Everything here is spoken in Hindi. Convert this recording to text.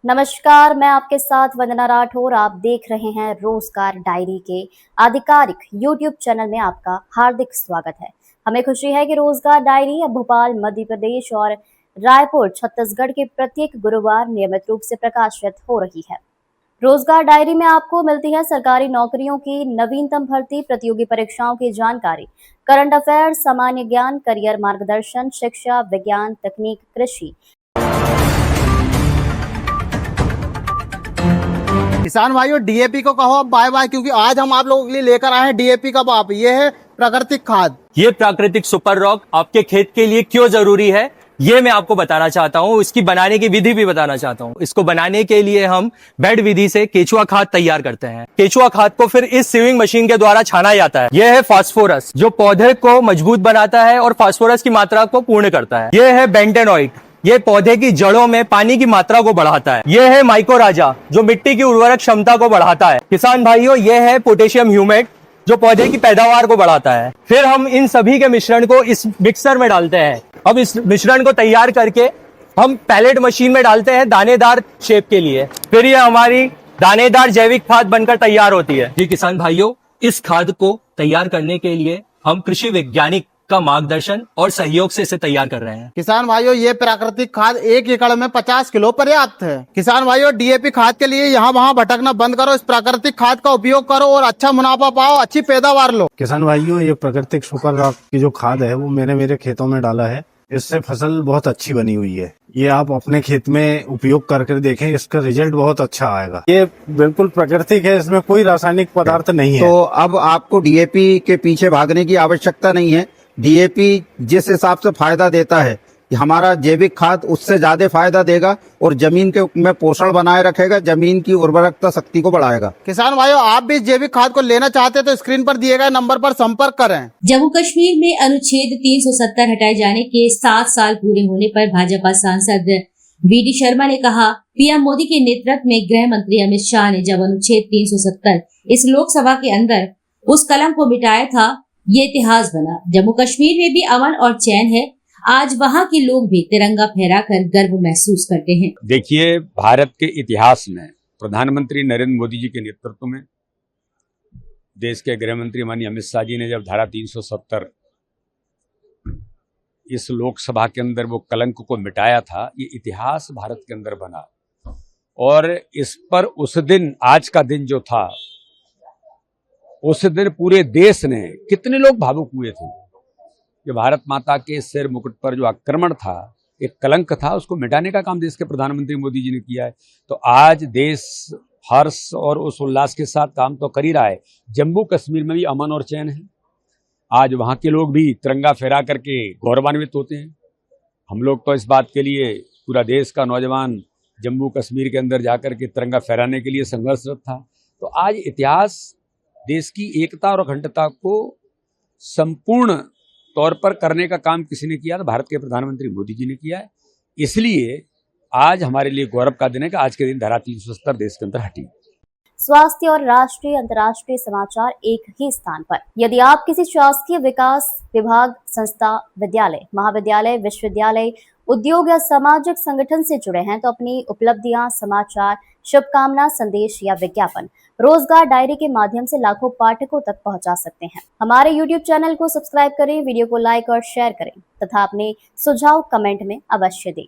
नमस्कार, मैं आपके साथ वंदना राठौर। आप देख रहे हैं रोजगार डायरी के आधिकारिक यूट्यूब चैनल में आपका हार्दिक स्वागत है। हमें खुशी है कि रोजगार डायरी अब भोपाल मध्य प्रदेश और रायपुर छत्तीसगढ़ के प्रत्येक गुरुवार नियमित रूप से प्रकाशित हो रही है। रोजगार डायरी में आपको मिलती है सरकारी नौकरियों की नवीनतम भर्ती, प्रतियोगी परीक्षाओं की जानकारी, करंट अफेयर्स, सामान्य ज्ञान, करियर मार्गदर्शन, शिक्षा, विज्ञान, तकनीक, कृषि। किसान भाइयों, डीएपी को कहो अब बाय बाय, क्योंकि आज हम आप लोगों के लिए लेकर आए हैं डीएपी का बाप। ये है प्राकृतिक खाद। ये प्राकृतिक सुपर रॉक आपके खेत के लिए क्यों जरूरी है, ये मैं आपको बताना चाहता हूँ। इसकी बनाने की विधि भी बताना चाहता हूँ। इसको बनाने के लिए हम बेड विधि से केचुआ खाद तैयार करते हैं। केचुआ खाद को फिर इस सीविंग मशीन के द्वारा छाना जाता है। यह है फास्फोरस, जो पौधे को मजबूत बनाता है और फास्फोरस की मात्रा को पूर्ण करता है। यह है बेंटेनॉइड, ये पौधे की जड़ों में पानी की मात्रा को बढ़ाता है। यह है माइकोराजा, जो मिट्टी की उर्वरक क्षमता को बढ़ाता है। किसान भाइयों, यह है पोटेशियम ह्यूमेट, जो पौधे की पैदावार को बढ़ाता है। फिर हम इन सभी के मिश्रण को इस मिक्सर में डालते हैं। अब इस मिश्रण को तैयार करके हम पैलेट मशीन में डालते हैं दानेदार शेप के लिए। फिर ये हमारी दानेदार जैविक खाद बनकर तैयार होती है। जी किसान भाइयों, इस खाद को तैयार करने के लिए हम कृषि वैज्ञानिक का मार्गदर्शन और सहयोग से इसे तैयार कर रहे हैं। किसान भाइयों, ये प्राकृतिक खाद 1 एकड़ में 50 किलो पर्याप्त है। किसान भाइयों, डीएपी खाद के लिए यहाँ वहाँ भटकना बंद करो, इस प्राकृतिक खाद का उपयोग करो और अच्छा मुनाफा पाओ, अच्छी पैदावार लो। किसान भाइयों, ये प्राकृतिक सुपर रॉक की जो खाद है वो मैंने मेरे खेतों में डाला है। इससे फसल बहुत अच्छी बनी हुई है। ये आप अपने खेत में उपयोग करके देखें, इसका रिजल्ट बहुत अच्छा आएगा। ये बिल्कुल प्राकृतिक है, इसमें कोई रासायनिक पदार्थ नहीं है। तो अब आपको डीएपी के पीछे भागने की आवश्यकता नहीं है। डीएपी जिस हिसाब से फायदा देता है, हमारा जैविक खाद उससे ज्यादा फायदा देगा और जमीन के में पोषण बनाए रखेगा, जमीन की उर्वरकता शक्ति को बढ़ाएगा। किसान भाइयों, आप भी जैविक खाद को लेना चाहते हैं तो स्क्रीन पर दिए गए नंबर पर संपर्क करें। जम्मू कश्मीर में अनुच्छेद 370 हटाए जाने के 7 साल पूरे होने पर भाजपा सांसद वीडी शर्मा ने कहा, पीएम मोदी के नेतृत्व में गृह मंत्री अमित शाह ने जब अनुच्छेद 370 इस लोकसभा के अंदर उस कलम को मिटाया था, ये इतिहास बना। जम्मू कश्मीर में भी अमन और चैन है। आज वहाँ के लोग भी तिरंगा फहराकर गर्व महसूस करते हैं। देखिए, भारत के इतिहास में प्रधानमंत्री नरेंद्र मोदी जी के नेतृत्व में देश के गृह मंत्री माननीय अमित शाह जी ने जब धारा 370 इस लोकसभा के अंदर वो कलंक को मिटाया था, ये इतिहास भारत के अंदर बना। और इस पर उस दिन, आज का दिन जो था, उस दिन पूरे देश ने, कितने लोग भावुक हुए थे कि भारत माता के सिर मुकुट पर जो आक्रमण था, एक कलंक था, उसको मिटाने का काम देश के प्रधानमंत्री मोदी जी ने किया है। तो आज देश हर्ष और उस उल्लास के साथ काम तो कर ही रहा है। जम्मू कश्मीर में भी अमन और चैन है। आज वहाँ के लोग भी तिरंगा फहरा करके गौरवान्वित होते हैं। हम लोग तो इस बात के लिए, पूरा देश का नौजवान जम्मू कश्मीर के अंदर जाकर के तिरंगा फहराने के लिए संघर्षरत था। तो आज इतिहास देश की एकता और अखंडता को संपूर्ण तौर पर करने का काम किसी ने किया, तो भारत के प्रधानमंत्री मोदी जी ने किया है। इसलिए आज हमारे लिए गौरव का दिन है कि आज के दिन धारा 370 देश के अंदर हटी। स्वास्थ्य और राष्ट्रीय अंतर्राष्ट्रीय समाचार एक ही स्थान पर। यदि आप किसी शासकीय विकास विभाग, संस्था, विद्यालय, महाविद्यालय, विश्वविद्यालय, उद्योग या सामाजिक संगठन से जुड़े हैं तो अपनी उपलब्धियां, समाचार, शुभकामना, संदेश या विज्ञापन रोजगार डायरी के माध्यम से लाखों पाठकों तक पहुंचा सकते हैं। हमारे YouTube चैनल को सब्सक्राइब करें, वीडियो को लाइक और शेयर करें तथा अपने सुझाव कमेंट में अवश्य दें।